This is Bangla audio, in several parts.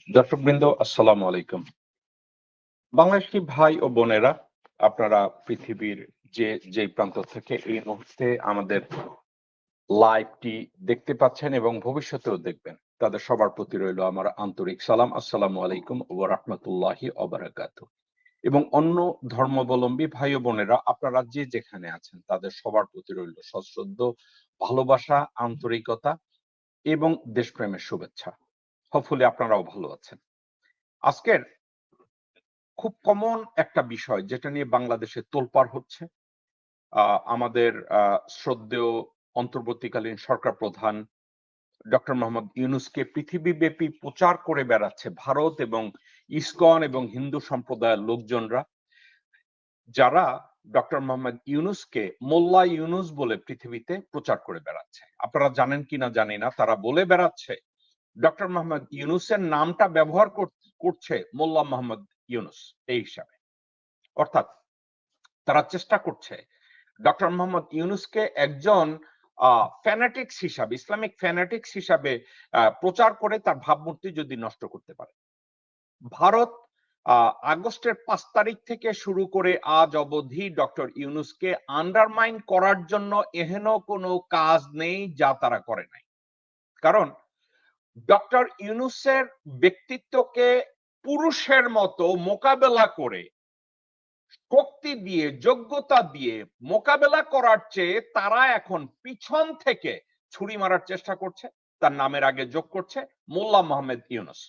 দর্শকবৃন্দ, আসসালামু আলাইকুম। বাংলাদেশী ভাই ও বোনেরা, আপনারা পৃথিবীর যেই প্রান্ত থেকে এই মুহূর্তে আমাদের লাইভটি দেখতে পাচ্ছেন এবং ভবিষ্যতেও দেখবেন, তাদের সবার প্রতি রইল আমার আন্তরিক সালাম। আসসালামু আলাইকুম ওয়া রাহমাতুল্লাহি ওয়া বারাকাতুহু। এবং অন্য ধর্মাবলম্বী ভাই ও বোনেরা, আপনারা যে যেখানে আছেন, তাদের সবার প্রতি রইল সশ্রদ্ধ ভালোবাসা, আন্তরিকতা এবং দেশপ্রেমের শুভেচ্ছা। হোপফুলি আপনারাও ভালো আছেন। আজকের খুব কমন একটা বিষয় যেটা নিয়ে বাংলাদেশে তোলপাড় হচ্ছে। আমাদের শ্রদ্ধেয় অন্তর্বর্তীকালীন সরকার প্রধান ডক্টর মোহাম্মদ ইউনূসকে পৃথিবীব্যাপী প্রচার করে বেড়াচ্ছে ভারত এবং ইসকন এবং হিন্দু সম্প্রদায়ের লোকজনরা, যারা ডক্টর মোহাম্মদ ইউনূসকে মোল্লা ইউনূস বলে পৃথিবীতে প্রচার করে বেড়াচ্ছে। আপনারা জানেন কিনা জানি না, তারা বলে বেড়াচ্ছে ডক্টর মোহাম্মদ ইউনূসের নামটা ব্যবহার করছে মোল্লা মোহাম্মদ ইউনূস এই হিসাবে। অর্থাৎ তারা চেষ্টা করছে ডক্টর মোহাম্মদ ইউনূসকে একজন ফ্যানাটিক্স হিসাবে, ইসলামিক ফ্যানাটিক্স হিসাবে প্রচার করে তার ভাবমূর্তি যদি নষ্ট করতে পারে। ভারত আগস্টের 5 তারিখ থেকে শুরু করে আজ অবধি ডক্টর ইউনূসকে আন্ডারমাইন করার জন্য এহেন কোনো কাজ নেই যা তারা করে নাই। কারণ ডক্টর ইউনূসের ব্যক্তিত্বকে পুরুষের মতো মোকাবেলা করে, শক্তি দিয়ে, যোগ্যতা দিয়ে মোকাবেলা করার চেয়ে তারা এখন পিছন থেকে ছুরি মারার চেষ্টা করছে। তার নামের আগে যোগ করছে মোল্লা মোহাম্মদ ইউনূস।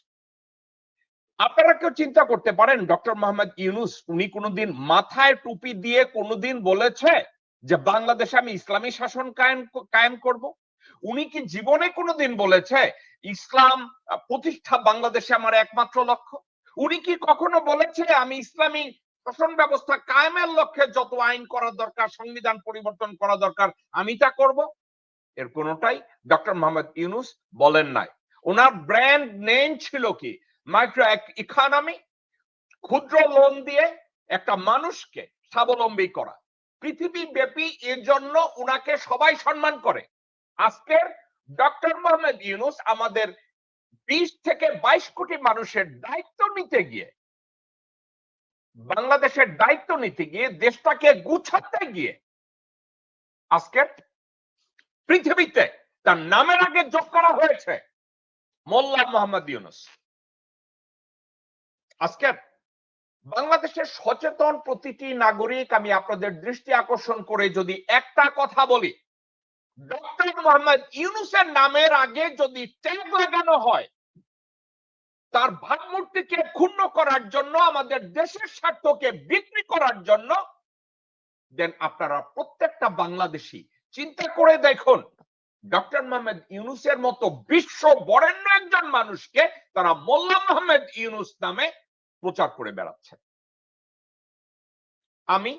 আপনারা কেউ চিন্তা করতে পারেন ডক্টর মোহাম্মদ ইউনূস উনি কোনোদিন মাথায় টুপি দিয়ে কোনোদিন বলেছে যে বাংলাদেশে আমি ইসলামী শাসন কায়েম করব? উনি কি জীবনে কোনোদিন বলেছে ইসলাম প্রতিষ্ঠা বাংলাদেশে আমার একমাত্র লক্ষ্য? উনি কি কখনো বলেছে আমি ইসলামী শাসন ব্যবস্থা কায়েমের লক্ষ্যে যত আইন করা দরকার, সংবিধান পরিবর্তন করা দরকার, আমি তা করব? এর কোনটাই ডক্টর মোহাম্মদ ইউনূস বলেন নাই। ওনার ব্র্যান্ড নেম ছিল কি? মাইক্রো ইকোনমি, ক্ষুদ্র লোন দিয়ে একটা মানুষকে স্বাবলম্বী করা। পৃথিবী ব্যাপী এর জন্য উনাকে সবাই সম্মান করে। আজকের ডক্টর মোহাম্মদ ইউনূস আমাদের 20 থেকে 22 কোটি মানুষের দায়িত্ব নিতে গিয়ে, বাংলাদেশের দায়িত্ব নিতে গিয়ে, দেশটাকে গুছাতে গিয়ে আজকে পৃথিবীতে তার নামের আগে যোগ করা হয়েছে মোল্লা মোহাম্মদ ইউনূস। আজকে বাংলাদেশের সচেতন প্রতিটি নাগরিক, আমি আপনাদের দৃষ্টি আকর্ষণ করে যদি একটা কথা বলি, ডক্টর মোহাম্মদ ইউনূসের নামের আগে যদি ট্যাগ লাগানো হয় তার ভাবমূর্তিকে ক্ষুণ্ণ করার জন্য, আমাদের দেশের স্বার্থকে বিক্রি করার জন্য, দেন আপনারা প্রত্যেকটা বাংলাদেশী চিন্তা করে দেখুন, ডক্টর মোহাম্মদ ইউনূসের মতো বিশ্ব বরেণ্য একজন মানুষকে তারা মোল্লা মোহাম্মদ ইউনূস নামে প্রচার করে বেড়াচ্ছে। আমি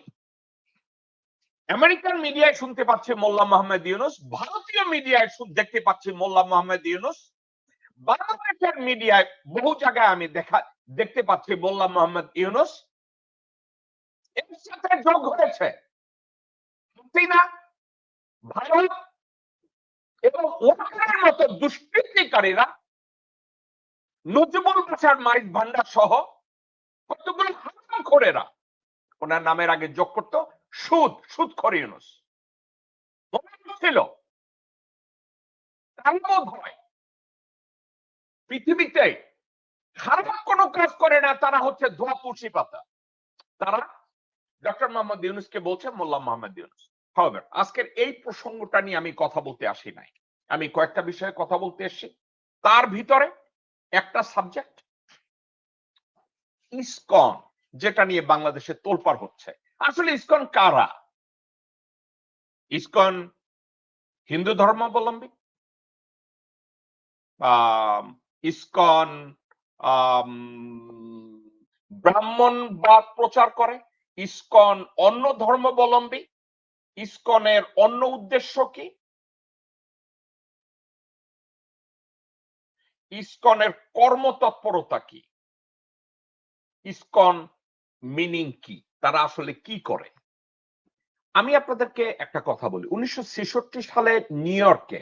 আমেরিকান মিডিয়ায় শুনতে পাচ্ছি মোল্লা মোহাম্মদ ইউনূস, ভারতীয় মিডিয়ায় দেখতে পাচ্ছি মোল্লা মোহাম্মদ ইউনূস, বাংলাদেশের মিডিয়ায় বহু জায়গায় আমি দেখতে পাচ্ছি মোল্লা মোহাম্মদ ইউনূস। এর সাথে যোগ হয়েছে চীনা, ভারত এবং ওয়াকারের মতো দুষ্কৃতিকারীরা, নজরুল বাসার মাইজ ভান্ডার সহ কতগুলো হারামখোরেরা ওনার নামের আগে যোগ করত সুদখোর ইউনূস। মনে হচ্ছিল তার বোধ হয় পৃথিবীতে খারাপ কোনো কাজ করে না, তারা হচ্ছে ধোয়া তুলসী পাতা। তারা ডক্টর মোহাম্মদ ইউনূসকে বলছে মোল্লা মোহাম্মদ ইউনূস। However, আজকের এই প্রসঙ্গটা নিয়ে আমি কথা বলতে আসি নাই। আমি কয়েকটা বিষয়ে কথা বলতে এসেছি। তার ভিতরে একটা সাবজেক্ট ইসকন, যেটা নিয়ে বাংলাদেশে তোলপাড় হচ্ছে। আসলে ইসকন কারা? ইসকন হিন্দু ধর্মাবলম্বী, ইসকন ব্রাহ্মণবাদ প্রচার করে, ইসকন অন্য ধর্মাবলম্বী, ইসকনের অন্য উদ্দেশ্য কি? ইসকনের কর্মতৎপরতা কি? ইসকন মিনিং কি? তারা আসলে কি করে? আমি আপনাদেরকে একটা কথা বলি। 1966 সালে নিউ ইয়র্কে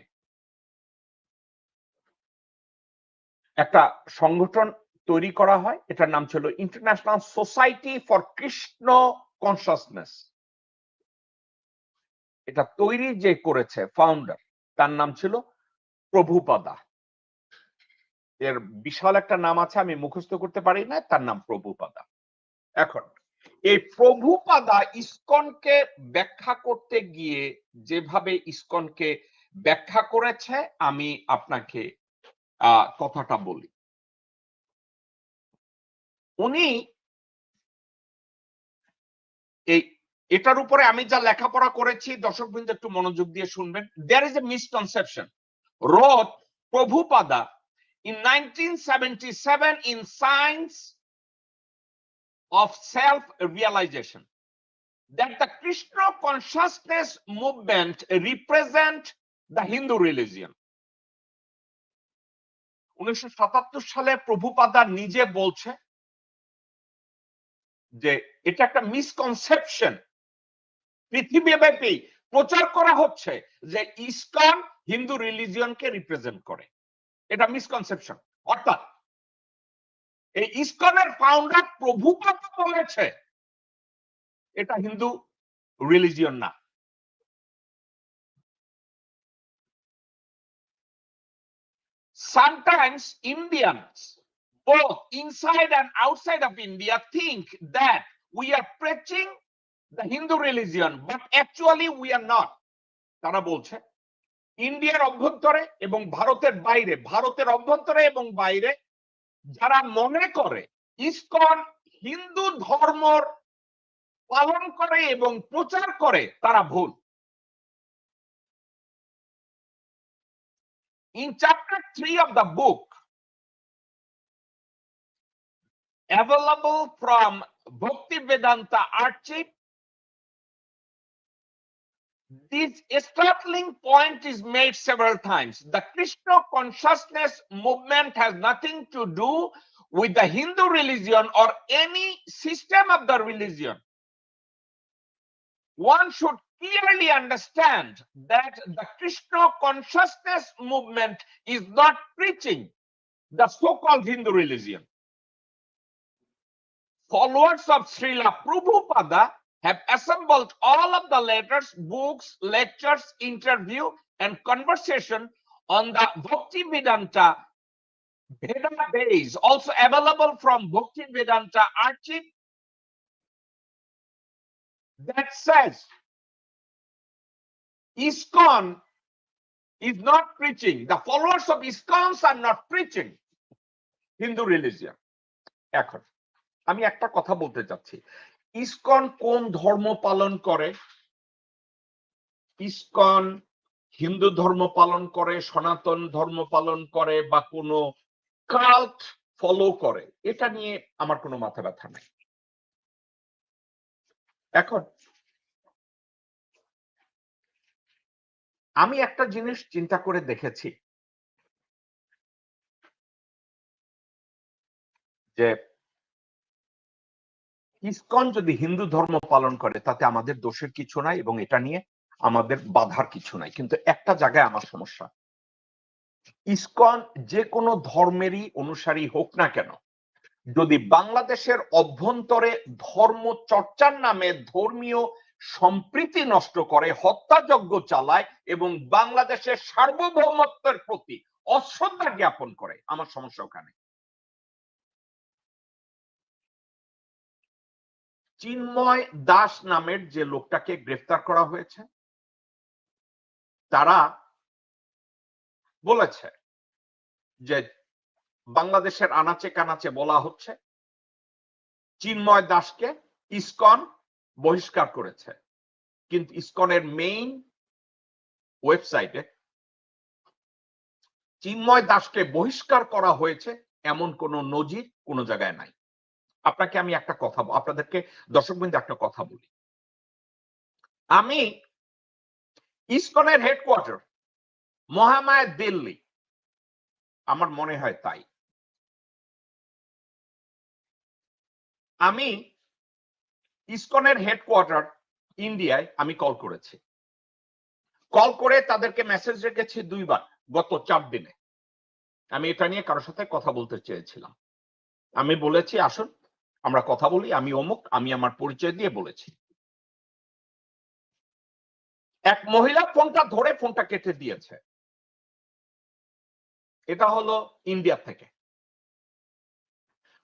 একটা সংগঠন তৈরি করা হয়, এটার নাম ছিল international society for Krishna consciousness. এটা তৈরি যে করেছে ফাউন্ডার, তার নাম ছিল প্রভুপাদা। এর বিশাল একটা নাম আছে, আমি মুখস্থ করতে পারি না, তার নাম প্রভুপাদা। এখন এই প্রভুপাদা ইসকনকে ব্যাখ্যা করতে গিয়ে যেভাবে ইসকনকে ব্যাখ্যা করেছে, আমি আপনাকে কথাটা বলি। উনি এই এটার উপরে আমি যা লেখাপড়া করেছি, দর্শকবৃন্দ একটু মনোযোগ দিয়ে শুনবেন। There is a misconception wrote Prabhupada in 1977 in Science of Self-Realization that the Krishna consciousness movement represent the Hindu religion. 1977 সালে প্রভুপাদা নিজে বলছে যে এটা একটা মিসকনসেপশন, পৃথিবীব্যাপী প্রচার করা হচ্ছে যে ইসকন হিন্দু রিলিজিয়নকে রিপ্রেজেন্ট করে। এটা মিসকনসেপশন। অর্থাৎ এই ইসকনের ফাউন্ডার প্রভুপাদা বলেছে এটা হিন্দু রিলিজিয়ন না। Sometimes Indians, both inside and outside of India, think that we are preaching the Hindu religion, but actually we are not. তারা বলছে ইন্ডিয়ার অভ্যন্তরে এবং ভারতের বাইরে, ভারতের অভ্যন্তরে এবং বাইরে যারা মনে করে ইসকন হিন্দু ধর্ম পালন করে এবং প্রচার করে, তারা ভুল। In chapter 3 of the book, available from Bhaktivedanta Archive, this startling point is made several times. The Krishna consciousness movement has nothing to do with the Hindu religion or any system of the religion. One should clearly understand that the Krishna consciousness movement is not preaching the so-called Hindu religion. Followers of Srila Prabhupada have assembled all of the letters, books, lectures, interview, and conversation on the Bhaktivedanta database, also available from Bhaktivedanta Archive, that says ISKCON is not preaching, the followers of ISKCON are not preaching Hindu religion. এখন আমি একটা কথা বলতে চাচ্ছি, ইসকন কোন ধর্ম পালন করে? ইসকন হিন্দু ধর্ম পালন করে, সনাতন ধর্ম পালন করে, বা কোন কাল্ট ফলো করে, এটা নিয়ে আমার কোনো মাথা ব্যথা নাই। এখন আমি একটা জিনিস চিন্তা করে দেখেছি যে ইসকন যদি হিন্দু ধর্ম পালন করে তাতে আমাদের দোষের কিছু নাই এবং এটা নিয়ে আমাদের বাধার কিছু নাই, কিন্তু একটা জায়গায় আমার সমস্যা। ইসকন যে কোনো ধর্মেরই অনুসারী হোক না কেন, যদি বাংলাদেশের অভ্যন্তরে ধর্ম চর্চার নামে ধর্মীয় সম্প্রীতি নষ্ট করে, হত্যাযজ্ঞ চালায় এবং বাংলাদেশের সার্বভৌমত্বের প্রতি অশ্রদ্ধা জ্ঞাপন করে, আমার সমস্যা ওখানে। চিন্ময় দাস নামের যে লোকটাকে গ্রেফতার করা হয়েছে, তারা বলেছে যে বাংলাদেশের আনাচে কানাচে বলা হচ্ছে চিন্ময় দাসকে ইসকন বহিষ্কার করেছে, কিন্তু ইসকনের মেইন ওয়েবসাইটে চিন্ময় দাসকে বহিষ্কার করা হয়েছে এমন কোন নজির কোন জায়গায় নাই। আপনাকে আমি একটা কথা, আপনাদেরকে দর্শকবৃন্দ একটা কথা বলি। আমি ইসকনের হেডকোয়ার্টার মহামায়া দিল্লি, আমার মনে হয় তাই। আমি ইসকনের হেডকোয়ার্টার ইন্ডিয়ায় আমি কল করেছি, কল করে তাদেরকে মেসেজ রেখেছি 2 বার গত 4 দিনে। আমি এটা নিয়ে কারোর সাথে কথা বলতে চেয়েছিলাম। আমি বলেছি আসুন আমরা কথা বলি, আমি অমুক, আমি আমার পরিচয় দিয়ে বলেছি। এক মহিলা ফোনটা ধরে ফোনটা কেটে দিয়েছে। এটা হলো ইন্ডিয়া থেকে।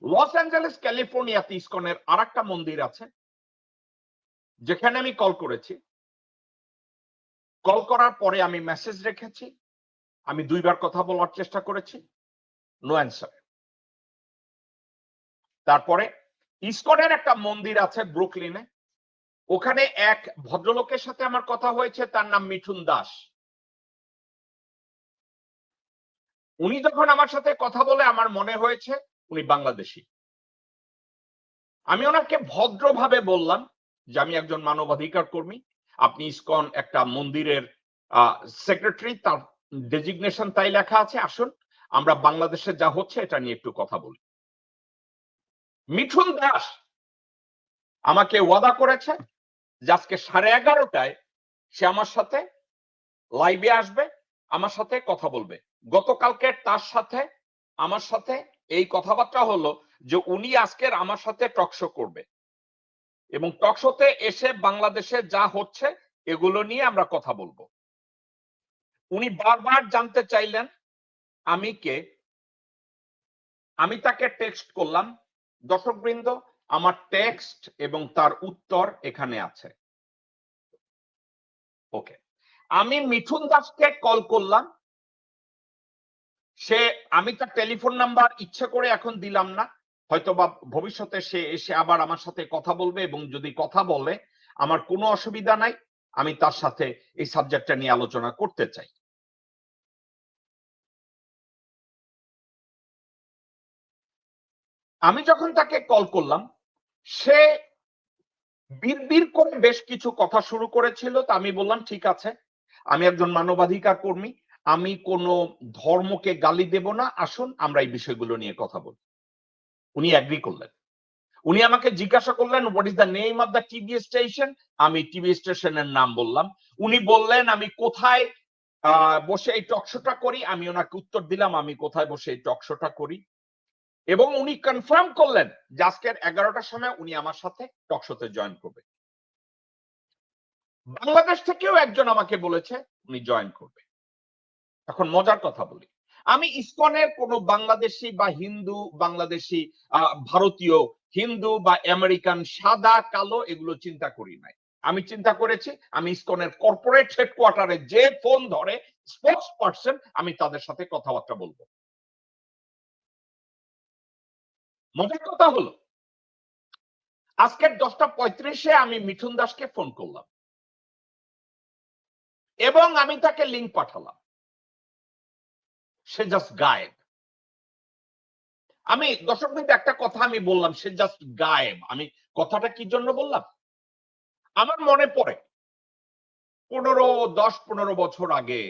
লস অ্যাঞ্জেলেস ক্যালিফোর্নিয়াতে ইসকনের আরেকটা মন্দির আছে যেখানে আমি কল করেছি। কল করার পরে আমি মেসেজ রেখেছি, আমি 2 বার কথা বলার চেষ্টা করেছি, নো অ্যান্সার। তারপরে ইসকনের একটা মন্দির আছে ব্রুকলিনে, ওখানে এক ভদ্রলোকের সাথে আমার কথা হয়েছে, তার নাম মিঠুন দাস। উনি যখন আমার সাথে কথা বলে আমার মনে হয়েছে উনি বাংলাদেশী। আমি ওনাকে ভদ্রভাবে বললাম যে আমি একজন মানবাধিকার কর্মী, আপনি ইসকন একটা মন্দিরের সেক্রেটারি, তার ডেজিগনেশন তাই লেখা আছে, আসুন আমরা বাংলাদেশে যা হচ্ছে এটা নিয়ে একটু কথা বলি। মিঠুন দাস আমাকে ওয়াদা করেছে যে আজকে 11:30টায় সে আমার সাথে লাইভে আসবে, আমার সাথে কথা বলবে। গতকালকে তার সাথে আমার সাথে এই কথাবার্তা হলো যে উনি আজকের আমার সাথে টকশো করবে এবং টকশোতে এসে বাংলাদেশে যা হচ্ছে এগুলো নিয়ে আমরা কথা বলবো। উনি বারবার জানতে চাইলেন আমি কে। আমি তাকে টেক্সট করলাম। দর্শকবৃন্দ, আমার টেক্সট এবং তার উত্তর এখানে আছে। ওকে, আমি মিঠুন দাসকে কল করলাম। আমি তার টেলিফোন নাম্বার ইচ্ছে করে এখন দিলাম না, হয়তোবা ভবিষ্যতে সে এসে আবার আমার সাথে কথা বলবে এবং যদি কথা বলে আমার কোনো অসুবিধা নাই, আমি তার সাথে এই সাবজেক্টটা নিয়ে আলোচনা করতে চাই। আমি যখন তাকে কল করলাম সে বিড়বিড় করে বেশ কিছু কথা শুরু করেছিল। তা আমি বললাম ঠিক আছে, আমি একজন মানবাধিকার কর্মী, আমি কোনো ধর্মকে গালি দেব না, আসুন আমরা এই বিষয়গুলো নিয়ে কথা বলি। উনি এগ্রি করলেন। উনি আমাকে জিজ্ঞাসা করলেন what is the name of the TV station. আমি টিভি স্টেশনের নাম বললাম। উনি বললেন আমি কোথায় বসে এই টকশোটা করি। আমি ওনাকে উত্তর দিলাম আমি কোথায় বসে এই টকশোটা করি এবং উনি কনফার্ম করলেন যে আজকের 11টার সময় উনি আমার সাথে টকশোতে জয়েন করবে। বাংলাদেশ থেকেও একজন আমাকে বলেছে উনি জয়েন করবে। এখন মজার কথা বলি, আমি ইসকনের কোনো বাংলাদেশি বা হিন্দু বাংলাদেশি ভারতীয় হিন্দু বা আমেরিকান সাদা কালো এগুলো চিন্তা করি নাই। আমি চিন্তা করেছি আমি ইসকনের কর্পোরেট হেডকোয়ার্টারে যে ফোন ধরে স্পোর্টস পার্সন আমি তাদের সাথে কথাবার্তা বলবো। মজার কথা হলো আজকের 10:35-এ আমি মিঠুন দাসকে ফোন করলাম এবং আমি তাকে লিংক পাঠালাম। সে জাস্ট গায়েব। আমি দর্শকবৃন্দ একটা কথা আমি বললাম সে জাস্ট গায়েব, আমি কথাটা কি জন্য বললাম? আমার মনে পড়ে 10-15 বছর আগে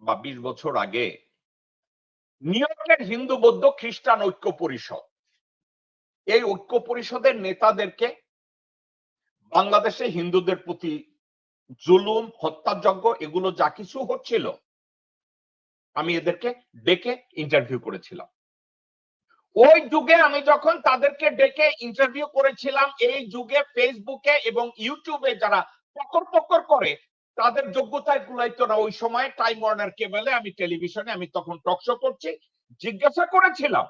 বা 20 বছর আগে নিউ ইয়র্কের হিন্দু বৌদ্ধ খ্রিস্টান ঐক্য পরিষদ, এই ঐক্য পরিষদের নেতাদেরকে বাংলাদেশে হিন্দুদের প্রতি জুলুম হত্যাযজ্ঞ এগুলো যা কিছু হচ্ছিল আমি এদেরকে ডেকে ইন্টারভিউ করেছিলাম। ওই যুগে আমি যখন তাদেরকে ডেকে ইন্টারভিউ করেছিলাম, এই যুগে ফেসবুকে এবং ইউটিউবে যারা পকর করে তাদের যোগ্যতায় কুলাইতো না। ওই সময় টাইম ওয়ার্নার কেবলে আমি টেলিভিশনে আমি তখন টক শো করছি, জিজ্ঞাসা করেছিলাম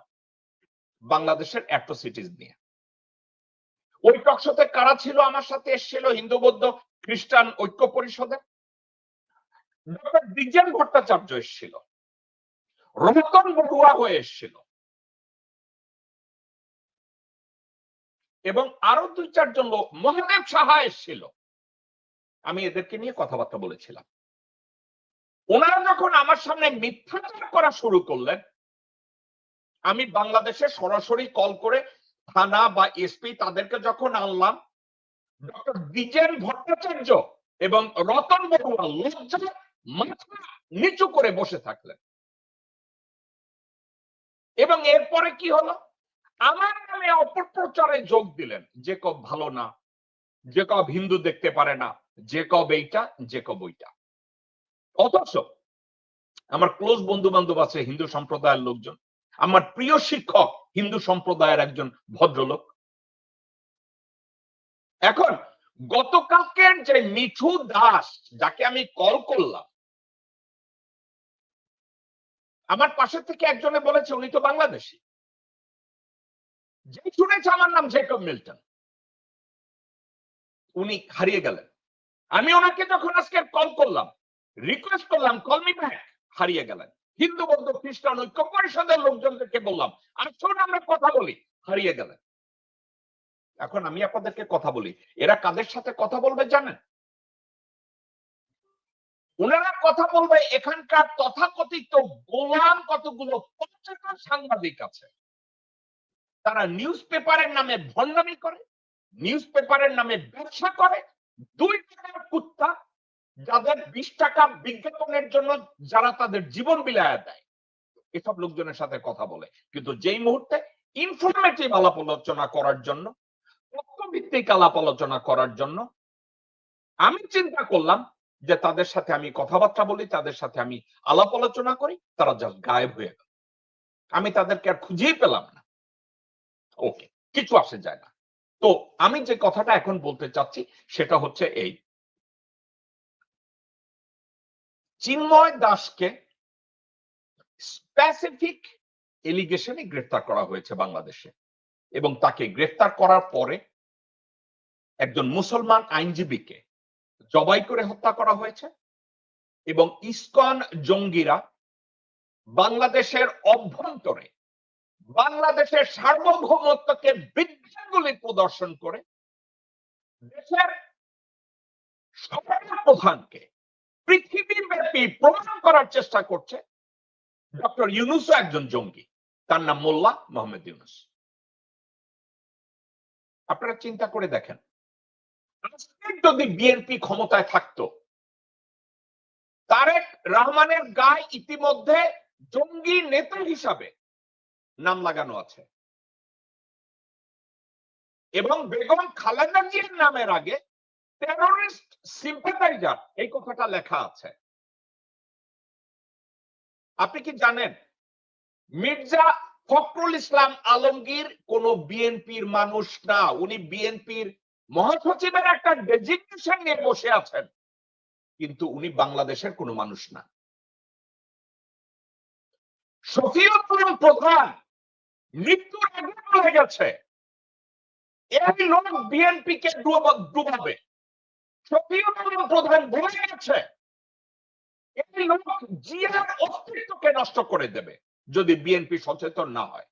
বাংলাদেশের অ্যাট্রোসিটিস নিয়ে। ওই টক শোতে কারা ছিল আমার সাথে এসেছিল হিন্দু বৌদ্ধ খ্রিস্টান ঐক্য পরিষদে? ডক্টর দ্বিজেন ভট্টাচার্য এসেছিল, রতন বড়ুয়া হয়ে এসেছিল এবং আরো 2-4 জন লোক, মহাদেব সাহা এসেছিল। আমি এদেরকে নিয়ে কথাবার্তা বলেছিলাম। ওনারা যখন আমার সামনে মিথ্যাচার করা শুরু করলেন, আমি বাংলাদেশে সরাসরি কল করে থানা বা এসপি তাদেরকে যখন আনলাম, ডক্টর দ্বিজেন ভট্টাচার্য এবং রতন বড়ুয়া লজ্জায় মাথা নিচু করে বসে থাকলেন। এবং এরপরে কি হলো? আমার নামে অপপ্রচারে যোগ দিলেন, যে কব ভালো না, যে কব হিন্দু দেখতে পারে না, যে কব এইটা, যে কব ওইটা। অথচ আমার ক্লোজ বন্ধু বান্ধব আছে হিন্দু সম্প্রদায়ের লোকজন, আমার প্রিয় শিক্ষক হিন্দু সম্প্রদায়ের একজন ভদ্রলোক। এখন গতকালকের যে মিঠু দাস, যাকে আমি কল করলাম, আমার পাশে থেকে একজনে বলেছে উনি তো বাংলাদেশী। যে শুনেছে আমার নাম জেকব মিল্টন, উনি হারিয়ে গেলেন। আমি ওনাকে যখন আজকে কল করলাম, রিকোয়েস্ট করলাম কল মি ব্যাক, হারিয়ে গেলেন। হিন্দু বৌদ্ধ খ্রিস্টান ঐক্য পরিষদের লোকজনদেরকে বললাম আসুন আমরা কথা বলি, হারিয়ে গেলেন। এখন আমি আপনাদেরকে কথা বলি, এরা কাদের সাথে কথা বলবে জানেন? ওনারা কথা বলবে এখানকার তথাকথিত গোলাম কতগুলো পর্যটন সাংবাদিক আছে, তারা নিউজ পেপারের নামে ভণ্ডামি করে, নিউজ পেপারের নামে ব্যবসা করে। 2 টাকার কুত্তা যাদের 20 টাকা বিজ্ঞাপনের জন্য যারা তাদের জীবন বিলায়া দেয়, এসব লোকজনের সাথে কথা বলে। কিন্তু যেই মুহূর্তে ইনফরমেটিভ আলাপ আলোচনা করার জন্য, তথ্যভিত্তিক আলাপ আলোচনা করার জন্য আমি চিন্তা করলাম যে তাদের সাথে আমি কথাবার্তা বলি, তাদের সাথে আমি আলাপ আলোচনা করি, তারা জাস্ট গায়েব হয়ে গেল। আমি তাদেরকে আর খুঁজেই পেলাম না। ওকে, কিছু আসে যায় না। তো আমি যে কথাটা এখন বলতে চাচ্ছি সেটা হচ্ছে এই, চিন্ময় দাসকে স্পেসিফিক এলিগেশনে গ্রেফতার করা হয়েছে বাংলাদেশে, এবং তাকে গ্রেফতার করার পরে একজন মুসলমান আইনজীবীকে জবাই করে হত্যা করা হয়েছে, এবং ইসকন জঙ্গিরা বাংলাদেশের অভ্যন্তরে বাংলাদেশের সার্বভৌমত্বকে বিদ্রোহগুলি প্রদর্শন করে দেশের সরকার প্রধানকে পৃথিবীব্যাপী প্রমাণ করার চেষ্টা করছে ডক্টর ইউনূসও একজন জঙ্গি, তার নাম মোল্লা মোহাম্মদ ইউনূস। আপনারা চিন্তা করে দেখেন, আজকে যদি বিএনপি ক্ষমতায় থাকতো, তারেক রহমানের গায়ে ইতিমধ্যে জঙ্গি নেতা হিসাবে নাম লাগানো আছে, এবং বেগম খালেদা জিয়ার নামের আগে টেররিস্ট সিম্পাথাইজার এই কথাটা লেখা আছে। আপনি কি জানেন মির্জা ফখরুল ইসলাম আলমগীর কোন বিএনপির মানুষ না, উনি বিএনপির মহাসচিবের একটা ডেজিগনেশন নিয়ে বসে আছেন, কিন্তু উনি বাংলাদেশের কোনো মানুষ না। শফিউল প্রধান মৃত্যুর আগে বলে গেছে এই লোক বিএনপি কে ডুবাবে। শফিউল প্রধান বলে গেছে এই লোক জিয়ার অস্তিত্বকে নষ্ট করে দেবে যদি বিএনপি সচেতন না হয়।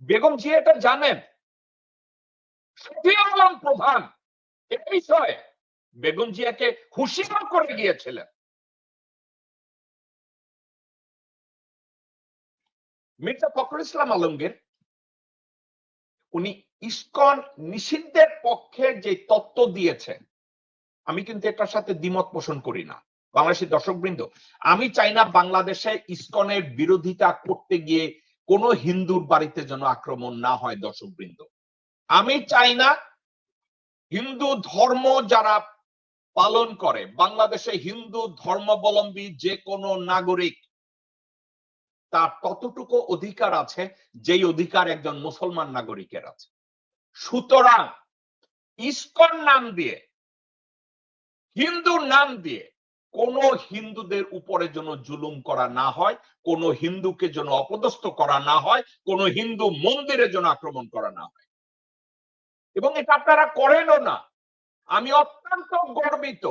বেগম জিয়া এটা জানেন। শফিউল প্রধান এ বিষয়ে বেগম জিয়াকে হুঁশিয়ার করে গিয়েছিলেন। মির্জা ফখরুল ইসলাম আলমগীর উনি ইসকন নিষিদ্ধের পক্ষে যে তত্ত্ব দিয়েছেন, আমি কিন্তু এটার সাথে দ্বিমত পোষণ করি না। বাংলাদেশের দর্শকবৃন্দ, আমি চাই না বাংলাদেশে ইসকনের বিরোধিতা করতে গিয়ে কোন হিন্দুর বাড়িতে যেন আক্রমণ না হয়। দর্শকবৃন্দ, আমি চাই না হিন্দু ধর্ম যারা পালন করে, বাংলাদেশে হিন্দু ধর্মাবলম্বী যে কোনো নাগরিক তার ততটুকু অধিকার আছে যেই অধিকার একজন মুসলমান নাগরিকের আছে। সুতরাং ইসকন নাম দিয়ে, হিন্দুর নাম দিয়ে কোন হিন্দুদের উপরে যেন জুলুম করা না হয়, কোন হিন্দুকে যেন অপদস্থ করা না হয়, কোন হিন্দু মন্দিরে যেন আক্রমণ করা না হয়, এবং এটা আপনারা করেনও না। আমি অত্যন্ত গর্বিত,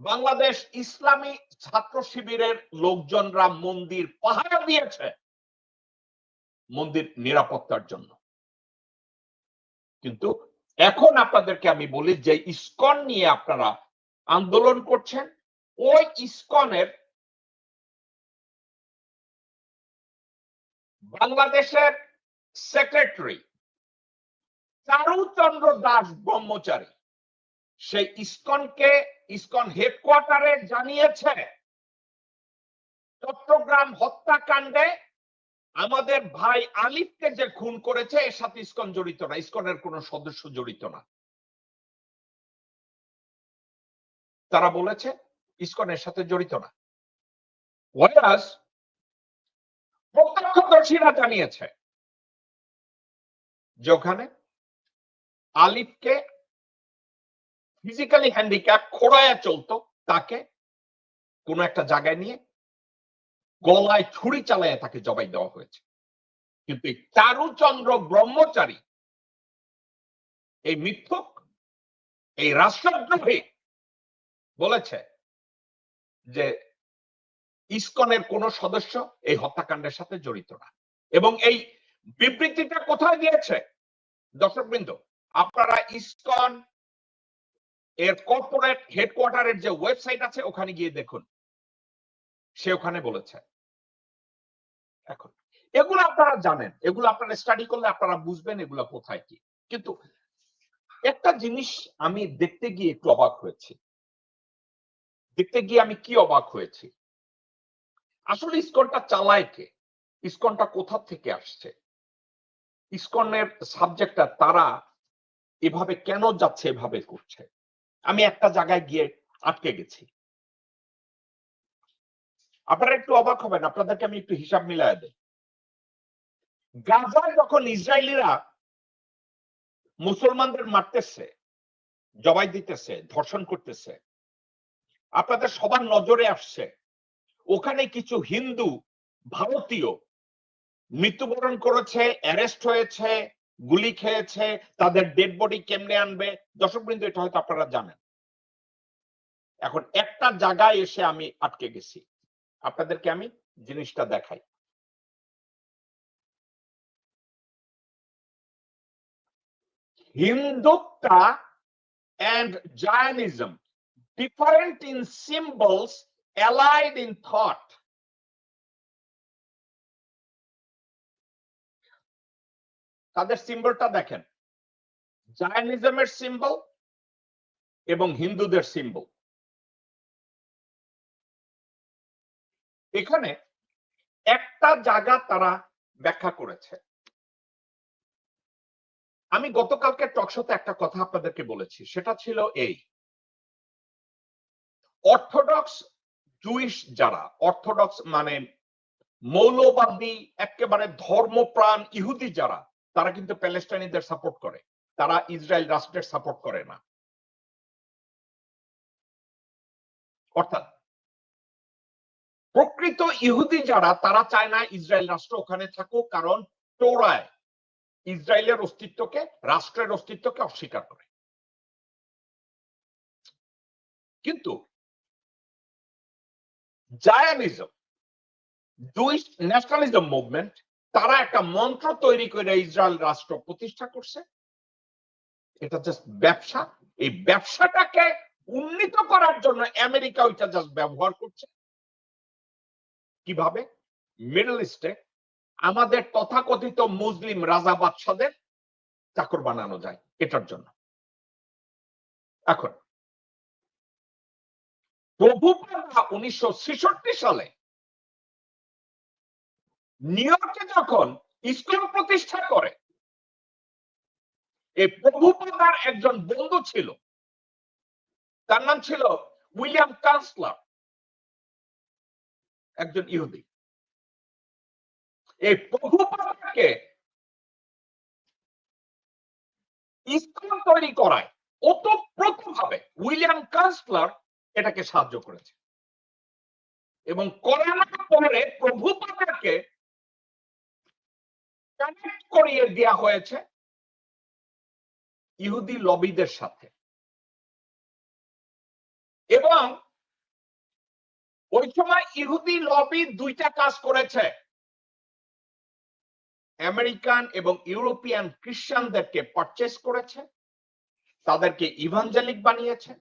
বাংলাদেশ ইসলামী ছাত্র শিবিরের লোকজনরা মন্দির পাহারা দিয়েছে মন্দির নিরাপত্তার জন্য। কিন্তু এখন আপনাদেরকে আমি বলি যে ইসকন নিয়ে আপনারা আন্দোলন করছেন, ওই ইসকনের বাংলাদেশের সেক্রেটারি চারুচন্দ্র দাস ব্রহ্মচারী সেই ইসকন হেডকোয়ার্টারে জানিয়েছে চট্টগ্রাম হত্যাকাণ্ডে আমাদের ভাই আলিফকে যে খুন করেছে এর সাথে ইসকন জড়িত না, ইসকনের কোন সদস্য জড়িত না। তারা বলেছে ইসকনের সাথে জড়িত না। প্রত্যক্ষদর্শীরা জানিয়েছে যে ওখানে আলিফকে ফিজিক্যালি হ্যান্ডিক্যাপ খোড়ায় চলতো, তাকে কোন একটা জায়গায় নিয়ে গলায় ছুরি চালায় তাকে জবাই দেওয়া হয়েছে। কিন্তু এই চারুচন্দ্র ব্রহ্মচারী, এই মিথ্যক, এই রাষ্ট্রদ্রোহী বলেছে যে ইসকনের কোন সদস্য এই হত্যাকাণ্ডের সাথে জড়িত না। এবং এই বিবৃতিটা কোথায় দিয়েছে দর্শকবৃন্দ? আপনারা ইসকন এর কর্পোরেট হেডকোয়ার্টারের যে ওয়েবসাইট আছে ওখানে গিয়ে দেখুন, সে ওখানে বলেছে। এখন এগুলো আপনারা জানেন, এগুলো আপনারা স্টাডি করলে আপনারা বুঝবেন এগুলো কোথায় কি। কিন্তু একটা জিনিস আমি দেখতে গিয়ে একটু অবাক হয়েছি। দেখতে গিয়ে আমি কি অবাক হয়েছি, আসলে ইসকনটা চালায় কে? ইসকনটা কোথা থেকে আসছে? ইসকনের সাবজেক্টটা তারা এভাবে কেন যাচ্ছে, এভাবে করছে? আমি একটা জায়গায় গিয়ে আটকে গেছি। আপনারা একটু অবাক হবেন, আপনাদেরকে আমি একটু হিসাব মিলায় দেই। গাজায় যখন ইসরায়েলিরা মুসলমানদের মারতেছে, জবাই দিতেছে, ধর্ষণ করতেছে, আপনাদের সবার নজরে আসছে ওখানে কিছু হিন্দু ভারতীয় মৃত্যুবরণ করেছে, অ্যারেস্ট হয়েছে, গুলি খেয়েছে, তাদের ডেড বডি কেমনে আনবে? দর্শকবৃন্দ, এটা হয়তো আপনারা জানেন। এখন একটা জায়গায় এসে আমি আটকে গেছি, আপনাদেরকে আমি জিনিসটা দেখাই। Hindutva and Jainism different in symbols, allied in thought. তাদের সিম্বলটা দেখেন, জায়নিজমের সিম্বল এবং হিন্দুদের সিম্বল। এখানে একটা জায়গা তারা ব্যাখ্যা করেছে। আমি গতকালকে টকশোতে একটা কথা আপনাদেরকে বলেছি, সেটা ছিল এই: অর্থোডক্স জুইশ যারা, অর্থোডক্স মানে মৌলবাদী একেবারে ধর্মপ্রাণ ইহুদি যারা, তারা কিন্তু প্যালেস্টাইনিদের সাপোর্ট করে, তারা ইসরায়েল রাষ্ট্রের সাপোর্ট করে না। অর্থাৎ প্রকৃত ইহুদি যারা, তারা চায় না ইসরায়েল রাষ্ট্র ওখানে থাকুক, কারণ টোরায় ইসরায়েলের অস্তিত্বকে, রাষ্ট্রের অস্তিত্বকে অস্বীকার করে। কিন্তু জায়নিজম, জুইশ ন্যাশনালিজম মুভমেন্ট, তারা একটা মন্ত্র তৈরি করে ইসরায়েল রাষ্ট্র প্রতিষ্ঠা করছে। এটা জাস্ট ব্যবসা। এই ব্যবসাটাকে উন্নীত করার জন্য আমেরিকা ওইটা জাস্ট ব্যবহার করছে। কিভাবে? মিডল ইস্টে আমাদের তথাকথিত মুসলিম রাজা বাদশাদের চাকর বানানো যায়, এটার জন্য। এখন প্রভুপাদা 1966 সালে নিউ ইয়র্কে যখন ইসকন প্রতিষ্ঠা করে, এই প্রভুপাদার একজন বন্ধু ছিল, তার নাম ছিল উইলিয়াম কান্সলার, একজন ইহুদি। এই প্রভুপাদাকে ইসকন তৈরি করায় ওতপ্রোতভাবে উইলিয়াম কান্সলার এটাকে সাহায্য করেছে। এবং করানোর পরে প্রভুপাদাকে কানেক্ট করিয়ে দেওয়া হয়েছে ইহুদি লবিদের সাথে। এবং ওই সময় ইহুদি লবি দুইটা কাজ করেছে: আমেরিকান এবং ইউরোপিয়ান খ্রিস্টানদেরকে পারচেজ করেছে, তাদেরকে ইভাঞ্জেলিক বানিয়েছে,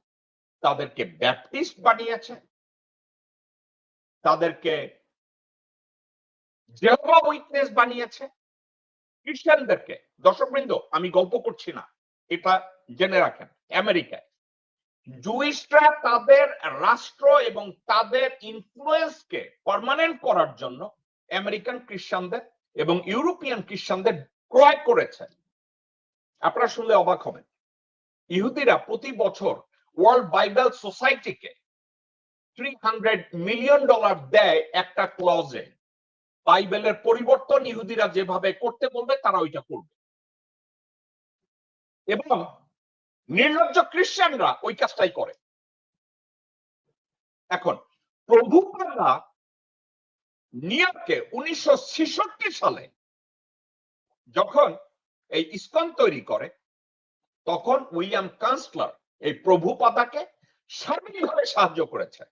তাদেরকে ব্যাপটিস্ট বানিয়েছে, তাদেরকে জেহোভা উইটনেস বানিয়েছে। খ্রিস্টানদেরকে, দর্শকবৃন্দ আমি গল্প করছি না, এটা জেনে রাখেন, আমেরিকায় জুইশরা তাদের রাষ্ট্র এবং তাদের ইনফ্লুয়েন্সকে পার্মানেন্ট করার জন্য আমেরিকান খ্রিস্টানদের এবং ইউরোপিয়ান খ্রিস্টানদের ক্রয় করেছে। আপনারা শুনলে অবাক হবেন, ইহুদিরা প্রতি বছর ওয়ার্ল্ড বাইবেল সোসাইটিকে $300 মিলিয়ন দেয় একটা ক্লজে। বাইবেলের পরিবর্তন ইহুদিরা যেভাবে করতে বলবে তারা ওইটা করবে, এবং নির্লজ্জ খ্রিস্টানরা ওই কাজটাই করে। এখন প্রভুপাদা নিউ ইয়র্কে 1966 সালে যখন এই ইসকন তৈরি করে, তখন উইলিয়াম কান্সলার এই প্রভুপাদাকে সার্বিকভাবে সাহায্য করেছে,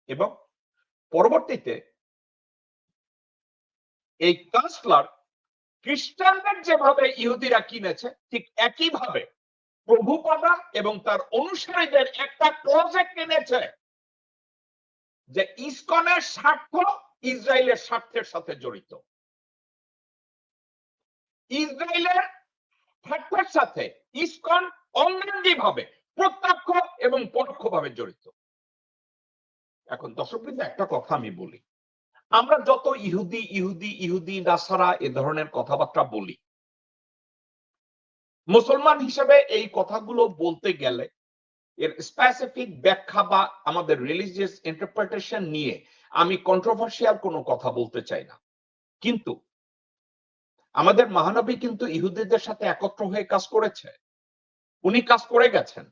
এবং পরবর্তীতে এই কান্সলার খ্রিস্টানদের যেভাবে ইহুদিরা কিনেছে ঠিক একইভাবে প্রভুপাদা এবং তার অনুসারীদের একটা প্রজেক্ট কিনেছে যে ইসকনের স্বার্থ ইসরায়েলের স্বার্থের সাথে জড়িত, ইসরায়েলের স্বার্থের সাথে ইসকন অঙ্গাঙ্গিভাবে প্রত্যক্ষ এবং পরোক্ষভাবে জড়িত। এখন দর্শকবৃন্দ, একটা কথা আমি বলি, আমরা যত ইহুদি ইহুদি ইহুদি নাসারা এ ধরনের কথাবার্তা বলি, মুসলমান হিসেবে এই কথাগুলো বলতে গেলে এর স্পেসিফিক ব্যাখ্যা বা আমাদের রিলিজিয়াস ইন্টারপ্রিটেশন নিয়ে আমি কন্ট্রোভার্সিয়াল কোনো কথা বলতে চাই না, কিন্তু আমাদের মহানবী কিন্তু ইহুদিদের সাথে একত্র হয়ে কাজ করেছে, উনি কাজ করে গেছেন।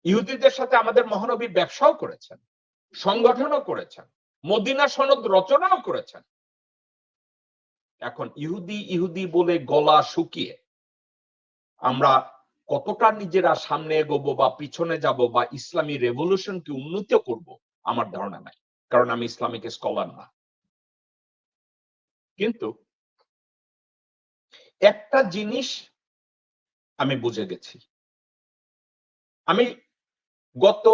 ইহুদিদের সাথে আমাদের মহানবী ব্যবসাও করেছেন, সংগঠনও করেছেন, মদিনা সনদ রচনাও করেছেন। এখন ইহুদি ইহুদি বলে গলা শুকিয়ে আমরা কতটা নিজেরা সামনে এগোবো বা পিছনে যাব বা ইসলামী রেভলিউশনকে উন্নত করব, আমার ধারণা নাই, কারণ আমি ইসলামিক স্কলার না। কিন্তু একটা জিনিস আমি বুঝে গেছি, আমি গত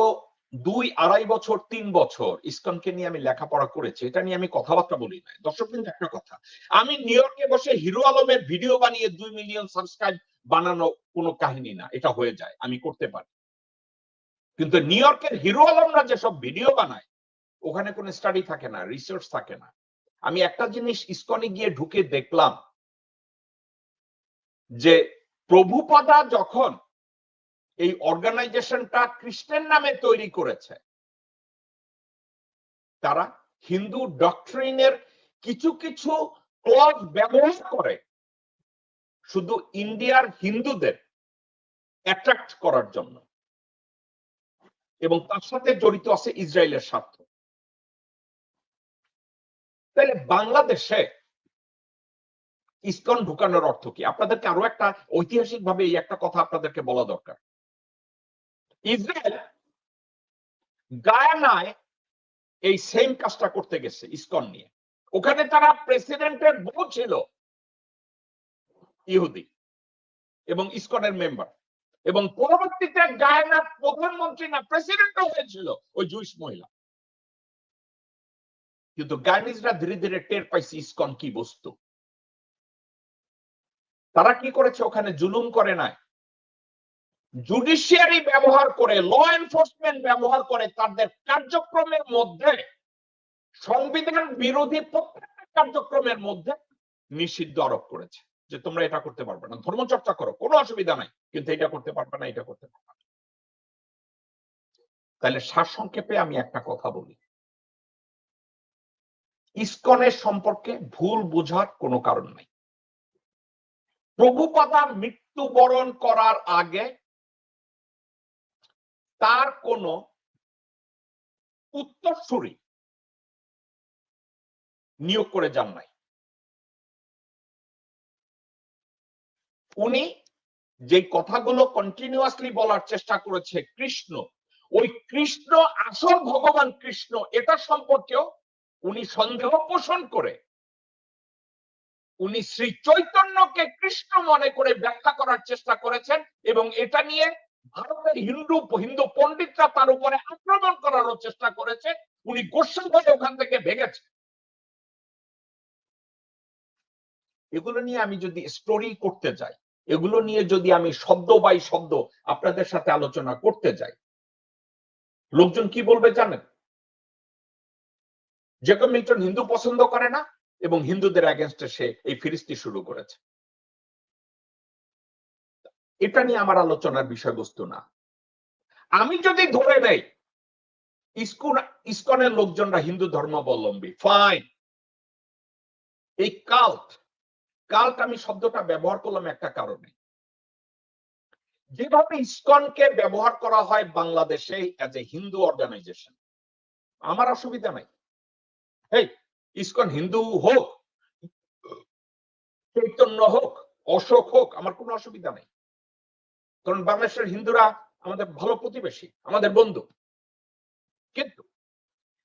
2-2.5 বছর 3 বছর ইসকনকে নিয়ে আমি লেখাপড়া করেছি, এটা নিয়ে আমি কথাবার্তা বলি না। দর্শক, কিন্তু একটা কথা, আমি নিউ ইয়র্কে বসে হিরো আলমের ভিডিও বানিয়ে 2 মিলিয়ন সাবস্ক্রাইব বানানো কোনো কাহিনী না, এটা হয়ে যায়, আমি করতে পারি। কিন্তু নিউ ইয়র্কের হিরো আলমরা যেসব ভিডিও বানায় ওখানে কোনো স্টাডি থাকে না, রিসার্চ থাকে না। আমি একটা জিনিস ইসকনে গিয়ে ঢুকে দেখলাম যে প্রভুপাদা যখন এই অর্গানাইজেশনটা খ্রিস্টান নামে তৈরি করেছে, তারা হিন্দু ডক্ট্রিনের কিছু কিছু ক্লজ ব্যবহার করে শুধু ইন্ডিয়ার হিন্দুদের অ্যাট্রাক্ট করার জন্য, এবং তার সাথে জড়িত আছে ইসরায়েলের স্বার্থ। তাহলে বাংলাদেশে ইসকন ঢুকানোর অর্থ কি? আপনাদেরকে আরো একটা ঐতিহাসিকভাবে এই একটা কথা আপনাদেরকে বলা দরকার। ইসরায়েল গায়ানায় এই সেম কাজটা করতে গেছে ইসকন নিয়ে, ওখানে তারা প্রেসিডেন্টের বউ ছিল ইহুদি এবং ইসকনের মেম্বার, এবং পরবর্তীতে গায়ানার প্রধানমন্ত্রী না প্রেসিডেন্টও হয়েছিল ওই জুইশ মহিলা। কিন্তু গায়ানিজরা ধীরে ধীরে টের পাইছে ইসকন কি বস্তু। তারা কি করেছে, ওখানে জুলুম করে নাই, জুডিশিয়ারি ব্যবহার করে, ল এনফোর্সমেন্ট ব্যবহার করে তাদের কার্যক্রমের মধ্যে, সংবিধান বিরোধী প্রত্যেকটা কার্যক্রমের মধ্যে নিষিদ্ধ আরোপ করেছে যে তোমরা এটা করতে পারবে না, ধর্মচর্চা করো কোনো অসুবিধা নাই, কিন্তু এটা করতে পারবে না, এটা করতে পারবে না। তাহলে সারসংক্ষেপে আমি একটা কথা বলি, ইসকনের সম্পর্কে ভুল বোঝার কোনো কারণ নাই। প্রভুপাদার মৃত্যুবরণ করার আগে তার কোনো উত্তরসূরি নিয়োগ করে যান নাই। উনি যে কথাগুলো কন্টিনিউয়াসলি বলার চেষ্টা করেছে কৃষ্ণ, ওই কৃষ্ণ আসল ভগবান কৃষ্ণ এটা সম্পর্কেও উনি সন্দেহ পোষণ করে উনি শ্রী চৈতন্যকে কৃষ্ণ মনে করে ব্যাখ্যা করার চেষ্টা করেছেন, এবং এটা নিয়ে ভারতের হিন্দু পণ্ডিতরা তার উপরে আক্রমণ করারও চেষ্টা করেছে। উনি গোস্বামী হয়ে ওখান থেকে ভেগেছে। এগুলো নিয়ে আমি যদি স্টোরি করতে যাই, এগুলো নিয়ে যদি আমি শব্দ বাই শব্দ আপনাদের সাথে আলোচনা করতে যাই, লোকজন কি বলবে জানেন? জেকব মিল্টন হিন্দু পছন্দ করে না এবং হিন্দুদের এগেনস্টে সে এই ফিরিস্তি শুরু করেছে। এটা নিয়ে আমার আলোচনার বিষয়বস্তু না। আমি যদি ধরে নেই ইসকনের লোকজনরা হিন্দু ধর্মাবলম্বী, ফাইন। এই কাল্ট আমি শব্দটা ব্যবহার করলাম একটা কারণে, যেভাবে ইসকনকে ব্যবহার করা হয় বাংলাদেশে অ্যাজ এ হিন্দু অর্গানাইজেশন, আমার অসুবিধা নাই। এই ইসকন হিন্দু হোক, চৈতন্য হোক, অশোক হোক, আমার কোনো অসুবিধা নেই, কারণ বাংলাদেশের হিন্দুরা আমাদের ভালো প্রতিবেশী, আমাদের বন্ধু। কিন্তু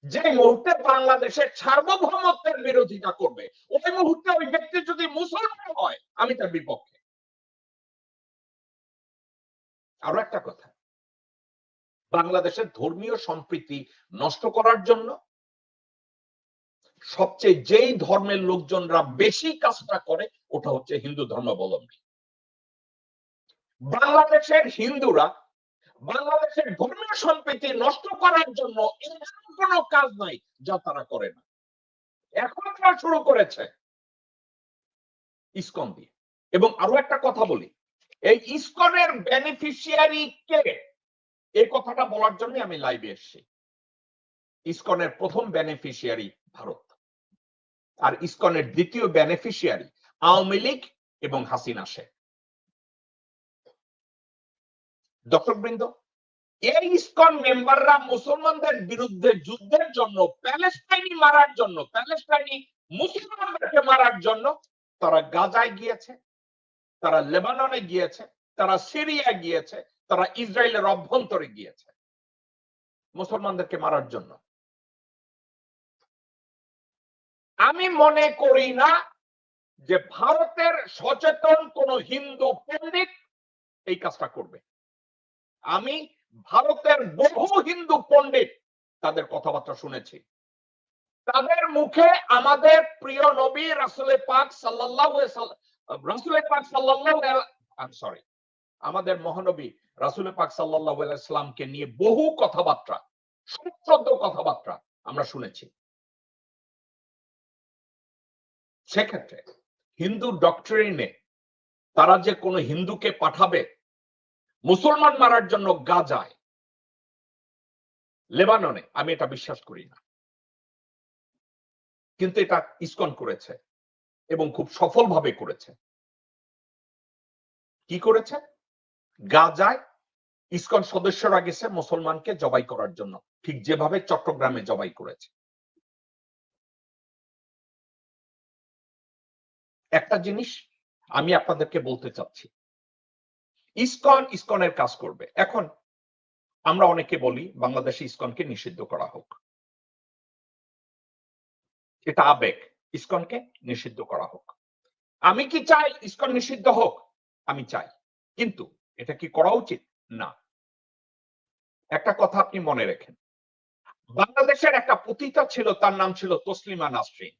যে মুহূর্তে বাংলাদেশের সার্বভৌমত্বের বিরোধিতা করবে, ওই মুহূর্তে ওই ব্যক্তি যদি মুসলমান হয়, আমি তার বিপক্ষে। আরো একটা কথা, বাংলাদেশের ধর্মীয় সম্প্রীতি নষ্ট করার জন্য সবচেয়ে যেই ধর্মের লোকজনরা বেশি কাজটা করে, ওটা হচ্ছে হিন্দু ধর্মাবলম্বী। বাংলাদেশের হিন্দুরা বাংলাদেশের ধর্মীয় সম্প্রীতি নষ্ট করার জন্য এমন কোনো কাজ নাই যা তারা করে না। এখন তারা শুরু করেছে ইসকন দিয়ে। এবং আরো একটা কথা বলি, এই ইসকনের বেনিফিশিয়ারি কে, এই কথাটা বলার জন্য আমি লাইভে এসেছি। ইসকনের প্রথম বেনিফিশিয়ারি ভারত, আর ইসকনের দ্বিতীয় বেনিফিশিয়ারি আওয়ামী লীগ এবং হাসিনা শেখ। দর্শকবৃন্দ, এই ইসকন মেম্বাররা মুসলমানদের বিরুদ্ধে যুদ্ধের জন্য, প্যালেস্টাইনি মারার জন্য, প্যালেস্টাইনি মুসলমানদেরকে মারার জন্য তারা গাজায় গিয়েছে, তারা লেবাননে গিয়েছে, তারা সিরিয়া গিয়েছে, তারা ইসরায়েলের অভ্যন্তরে গিয়েছে মুসলমানদেরকে মারার জন্য। আমি মনে করি না যে ভারতের সচেতন কোন হিন্দু পণ্ডিত এই কাজটা করবে। আমি ভারতের বহু হিন্দু পণ্ডিত তাদের কথাবার্তা শুনেছি, তাদের মুখে আমাদের প্রিয় নবী রাসূল পাক সাল্লাল্লাহু আমাদের মহানবী রাসূল পাক সাল্লাল্লাহু আলাইহি সাল্লামকে নিয়ে বহু কথাবার্তা, সুশ্রদ্ধ কথাবার্তা আমরা শুনেছি। সেক্ষেত্রে হিন্দু ডক্ট্রিনে তারা যে কোনো হিন্দুকে পাঠাবে মুসলমান মারার জন্য গাজায়, লেবাননে, আমি এটা বিশ্বাস করি না। কিন্তু এটা ইসকন করেছে এবং খুব সফলভাবে করেছে। কি করেছে? গাজায় ইসকন সদস্যরা গেছে মুসলমানকে জবাই করার জন্য, ঠিক যেভাবে চট্টগ্রামে জবাই করেছে। একটা জিনিস আমি আপনাদেরকে বলতে চাচ্ছি, ইসকনের কাজ করবে। এখন আমরা অনেকে বলি বাংলাদেশে ইসকনকে নিষিদ্ধ করা হোক, এটা আবেগ, ইসকনকে নিষিদ্ধ করা হোক। আমি কি চাই ইসকন নিষিদ্ধ হোক? আমি চাই, কিন্তু এটা কি করা উচিত? না। একটা কথা আপনি মনে রাখেন, বাংলাদেশের একটা পতিতা ছিল, তার নাম ছিল তসলিমা নাসরিন।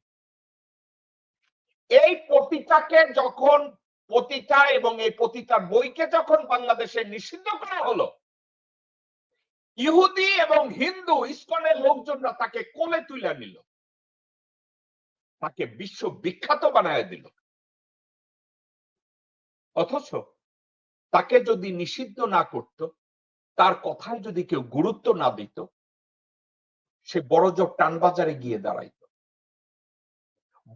এই পতিতাকে যখন, পতিতা এবং এই পতিতার বইকে যখন বাংলাদেশে নিষিদ্ধ করা হলো, ইহুদি এবং হিন্দু ইসকনের লোকজনরা তাকে কোলে তুলে নিল, তাকে বিশ্ব বিখ্যাত বানায় দিল। অথচ তাকে যদি নিষিদ্ধ না করত, তার কথায় যদি কেউ গুরুত্ব না দিত, সে বড়জোর টানবাজারে গিয়ে দাঁড়াইত,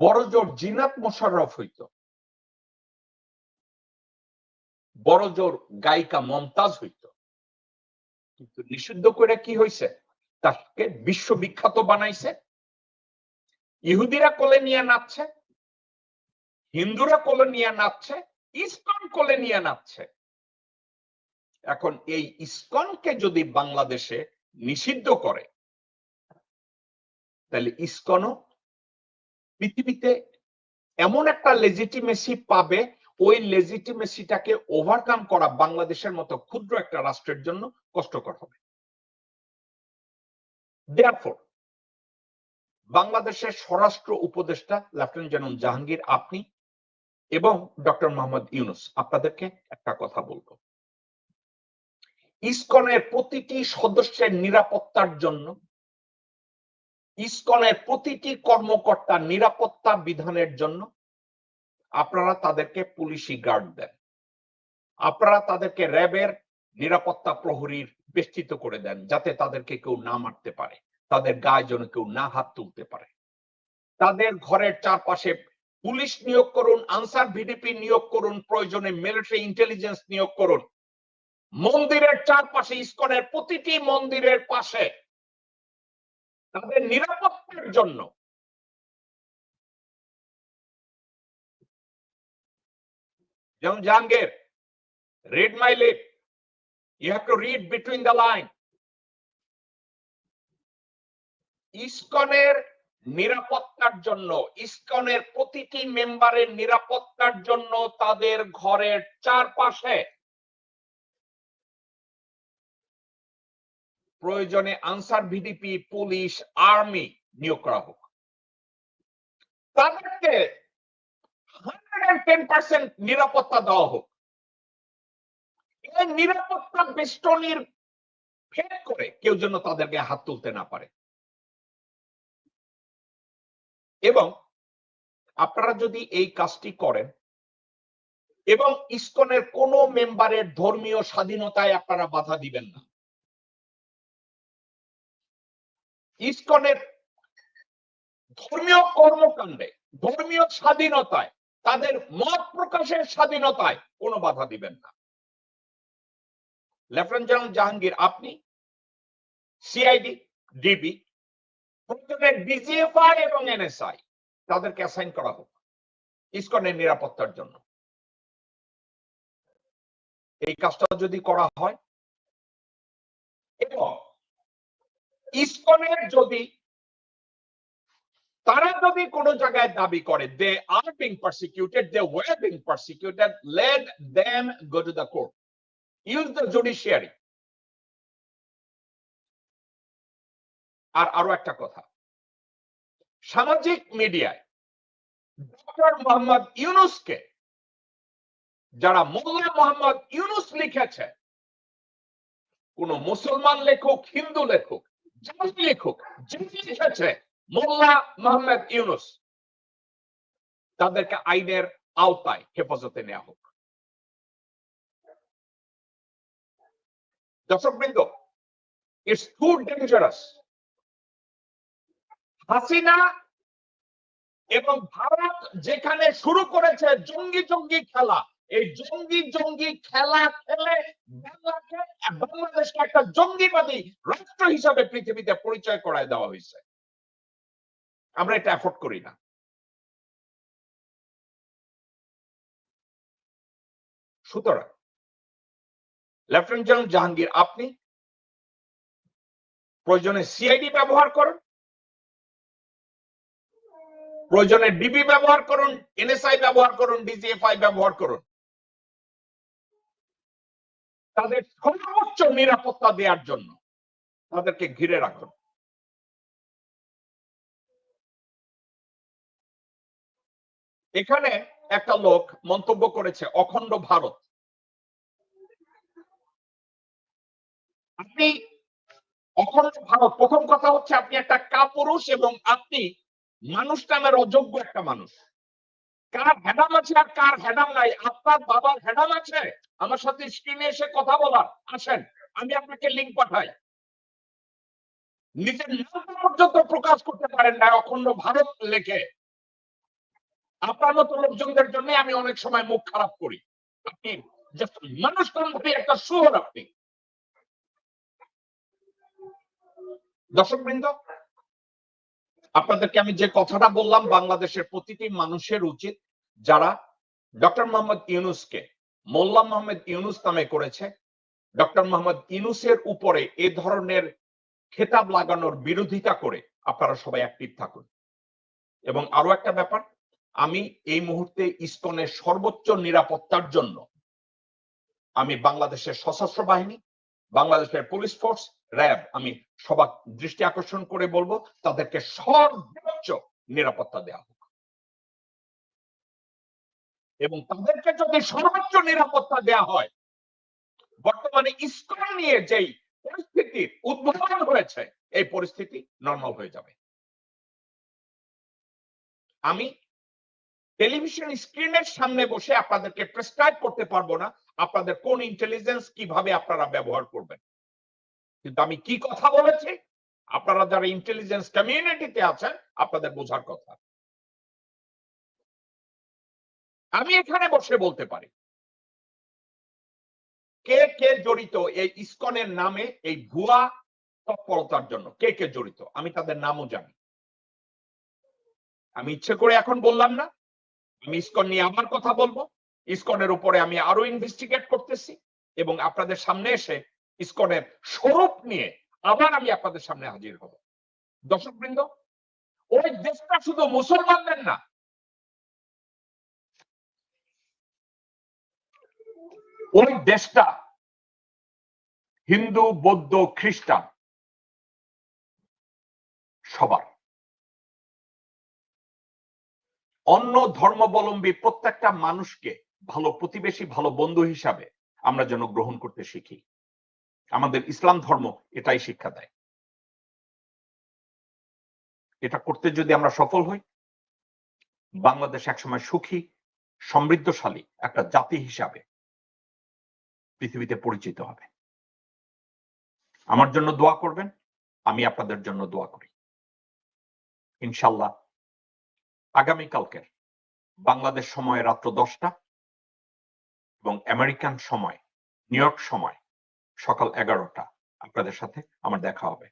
বড়জোর জিনাত মোশাররফ হইত, বড়জোর গায়িকা মমতাজ হইত। কিন্তু নিষিদ্ধ করে কি হয়েছে? তাকে বিশ্ববিখ্যাত বানাইছে। ইহুদিরা কোলে নিয়ে নাচছে, হিন্দুরা কোলে নিয়ে নাচছে, ইসকন কোলে নিয়ে নাচছে। এখন এই ইসকনকে যদি বাংলাদেশে নিষিদ্ধ করে, তাহলে ইসকনও পৃথিবীতে এমন একটা লেজিটিমেসি পাবে, ওই লেজিটিমেসিটাকে ওভারকাম করা বাংলাদেশের মতো ক্ষুদ্র একটা রাষ্ট্রের জন্য কষ্টকর হবে। Therefore, বাংলাদেশের স্বরাষ্ট্র উপদেষ্টা লেফটেন্যান্ট জেনারেল জাহাঙ্গীর, আপনি এবং ডক্টর মোহাম্মদ ইউনূস, আপনাদেরকে একটা কথা বলবো, ইসকনের প্রতিটি সদস্যের নিরাপত্তার জন্য, ইসকনের প্রতিটি কর্মকর্তার নিরাপত্তা বিধানের জন্য আপনারা তাদেরকে পুলিশি গার্ড দেন, আপনারা তাদেরকে র্যাবের নিরাপত্তা প্রহরীর বেষ্টিত করে দেন, যাতে তাদেরকে কেউ না মারতে পারে, তাদের গায়ে যেন কেউ না হাত তুলতে পারে। তাদের ঘরের চারপাশে পুলিশ নিয়োগ করুন, আনসার ভিডিপি নিয়োগ করুন, প্রয়োজনে মিলিটারি ইন্টেলিজেন্স নিয়োগ করুন। মন্দিরের চারপাশে, ইসকনের প্রতিটি মন্দিরের পাশে তাদের নিরাপত্তার জন্য যেমন Jahangir, read my lip. You have to read between the line. ইসকনের নিরাপত্তার জন্য, ইসকনের প্রতিটি মেম্বারের নিরাপত্তার জন্য তাদের ঘরের চারপাশে প্রয়োজনে আনসার ভিডিপি, পুলিশ, আর্মি নিয়োগ করা হোক। তাদেরকে 110% নিরাপত্তা দেওয়া হোক। এই নিরাপত্তা বেষ্টনীর ভেদ করে কেউ যেন তাদেরকে হাত তুলতে না পারে। এবং আপনারা যদি এই কাজটি করেন এবং ইসকনের কোন মেম্বারের ধর্মীয় স্বাধীনতায় আপনারা বাধা দিবেন না, ইসকনের ধর্মীয় কর্মকাণ্ডে, ধর্মীয় স্বাধীনতায়, তাদের মত প্রকাশের স্বাধীনতায় কোনো বাধা দিবেন না। লেফটেন্যান্ট জেনারেল জাহাঙ্গীর, আপনি সিআইডি, ডিবি, প্রত্যেকে ডিজিএফআই এবং এনএসআই তাদেরকে অ্যাসাইন করা হোক ইসকনের নিরাপত্তার জন্য। এই কাজটা যদি করা হয় এবং ইসকনের যদি তারা যদি কোনো জায়গায় দাবি করে they are being persecuted, they were being persecuted, let them go to the court, use the judiciary. আর আরো একটা কথা, সামাজিক মিডিয়ায় ডক্টর মোহাম্মদ ইউনূসকে যারা মোল্লা মোহাম্মদ ইউনূস লিখেছে, কোন মুসলমান লেখক, হিন্দু লেখক, যাই লেখক, যে লিখেছে মোল্লা মোহাম্মদ ইউনূস, তাদেরকে আইনের আওতায় হেফাজতে নেওয়া হোক। দর্শকবৃন্দ, ইটস টু ডেঞ্জারাস। হাসিনা এবং ভারত যেখানে শুরু করেছে জঙ্গি জঙ্গি খেলা, এই জঙ্গি জঙ্গি খেলা খেলে বাংলাদেশকে একটা জঙ্গিবাদী রাষ্ট্র হিসাবে পৃথিবীতে পরিচয় করায় দেওয়া হয়েছে। আমরা এটা এফোর্ড করি না। সুতরাং লেফটেন্যান্ট জেনারেল জাহাঙ্গীর, আপনি প্রয়োজনে সিআইডি ব্যবহার করুন, প্রয়োজনে ডিবি ব্যবহার করুন, এনএসআই ব্যবহার করুন, ডিজিএফআই ব্যবহার করুন। তাদের সর্বোচ্চ নিরাপত্তা দেওয়ার জন্য তাদেরকে ঘিরে রাখুন। এখানে একটা লোক মন্তব্য করেছে অখণ্ড ভারত। আপনি অখণ্ড ভারত, প্রথম কথা হচ্ছে আপনি একটা কাপুরুষ এবং আপনি মানুষ নামের অযোগ্য একটা মানুষ। কার হ্যাডাম আছে আর কার হ্যাডাম নাই, আপনার বাবার হ্যাডাম আছে আমার সাথে স্ক্রিনে এসে কথা বলার, আসেন আমি আপনাকে লিঙ্ক পাঠাই। নিজের নামটা পর্যন্ত প্রকাশ করতে পারেন না অখণ্ড ভারত লেখে। আপনার মতো লোকজনদের জন্য আমি অনেক সময় মুখ খারাপ করি। আপনি মানুষ নামে একটা শুয়োর আপনি। দর্শকবৃন্দ, আপনাদেরকে আমি যে কথাটা বললাম, বাংলাদেশের প্রতিটি মানুষের উচিত যারা ডক্টর মোহাম্মদ ইউনূসকে মোল্লা মোহাম্মদ ইউনূস নামে করেছে, ডক্টর মোহাম্মদ ইউনূসের উপরে এ ধরনের খেতাব লাগানোর বিরোধিতা করে আপনারা সবাই অ্যাক্টিভ থাকুন। এবং আরো একটা ব্যাপার, আমি এই মুহূর্তে ইসকনের সর্বোচ্চ নিরাপত্তার জন্য আমি বাংলাদেশের সশস্ত্র বাহিনী, বাংলাদেশের পুলিশ ফোর্স, র্যাব, আমি সবার দৃষ্টি আকর্ষণ করে বলবো তাদেরকে সর্বোচ্চ নিরাপত্তা দেওয়া হোক। এবং তাদেরকে যদি সর্বোচ্চ নিরাপত্তা দেওয়া হয়, বর্তমানে ইসকন নিয়ে যেই পরিস্থিতির উদ্ভাবন হয়েছে, এই পরিস্থিতি নরমাল হয়ে যাবে। আমি টেলিভিশন স্ক্রিনের সামনে বসে আপনাদেরকে প্রেসক্রাইব করতে পারবো না আপনাদের কোন ইন্টেলিজেন্স কিভাবে আপনারা ব্যবহার করবেন। কিন্তু আমি কি কথা বলেছি আপনারা যারা ইন্টেলিজেন্স কমিউনিটিতে আছেন আপনাদের বোঝার কথা। আমি এখানে বসে বলতে পারি কে কে জড়িত এই ইসকনের নামে এই ভুয়া তৎপরতার জন্য, কে কে জড়িত আমি তাদের নামও জানি। আমি ইচ্ছে করে এখন বললাম না, আমি ইসকন নিয়ে আবার কথা বলবো। ইসকনের উপরে আমি আরো ইনভেস্টিগেট করতেছি এবং আপনাদের সামনে এসে ইসকনের স্বরূপ নিয়ে আবার আমি আপনাদের সামনে হাজির হব। দর্শকবৃন্দ, ওই দেশটা শুধু মুসলমানদের না, ওই দেশটা হিন্দু, বৌদ্ধ, খ্রিস্টান সবার। অন্য ধর্মাবলম্বী প্রত্যেকটা মানুষকে ভালো প্রতিবেশী, ভালো বন্ধু হিসাবে আমরা যেন গ্রহণ করতে শিখি। আমাদের ইসলাম ধর্ম এটাই শিক্ষা দেয়। এটা করতে যদি আমরা সফল হই, বাংলাদেশ একসময় সুখী, সমৃদ্ধশালী একটা জাতি হিসাবে পৃথিবীতে পরিচিত হবে। আমার জন্য দোয়া করবেন, আমি আপনাদের জন্য দোয়া করি। ইনশাল্লাহ আগামীকালকের বাংলাদেশ সময় রাত্র 10টা এবং আমেরিকান সময়, নিউ ইয়র্ক সময় সকাল 11টা আপনাদের সাথে আমার দেখা হবে।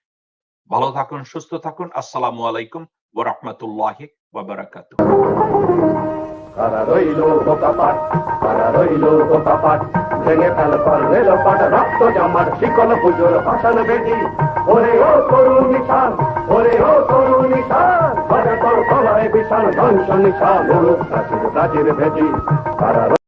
ভালো থাকুন, সুস্থ থাকুন। আসসালামু আলাইকুম ওয়া রাহমাতুল্লাহি ওয়া বারাকাতুহু। কারা রইল বোকাপাট, কারা রইল বোকাপাট, ভেঙে ফেল পারলে লোপাট, রক্ত জমাট শিকল পুজোর ভাষণ বেদি। ওরে ও তরুণ নিশান, ওরে ও তরুণ নিশান, বাজে তোর গলায় বিশাল ধ্বংস নিশান, প্রাচীর প্রাচীর ভেদি। কারা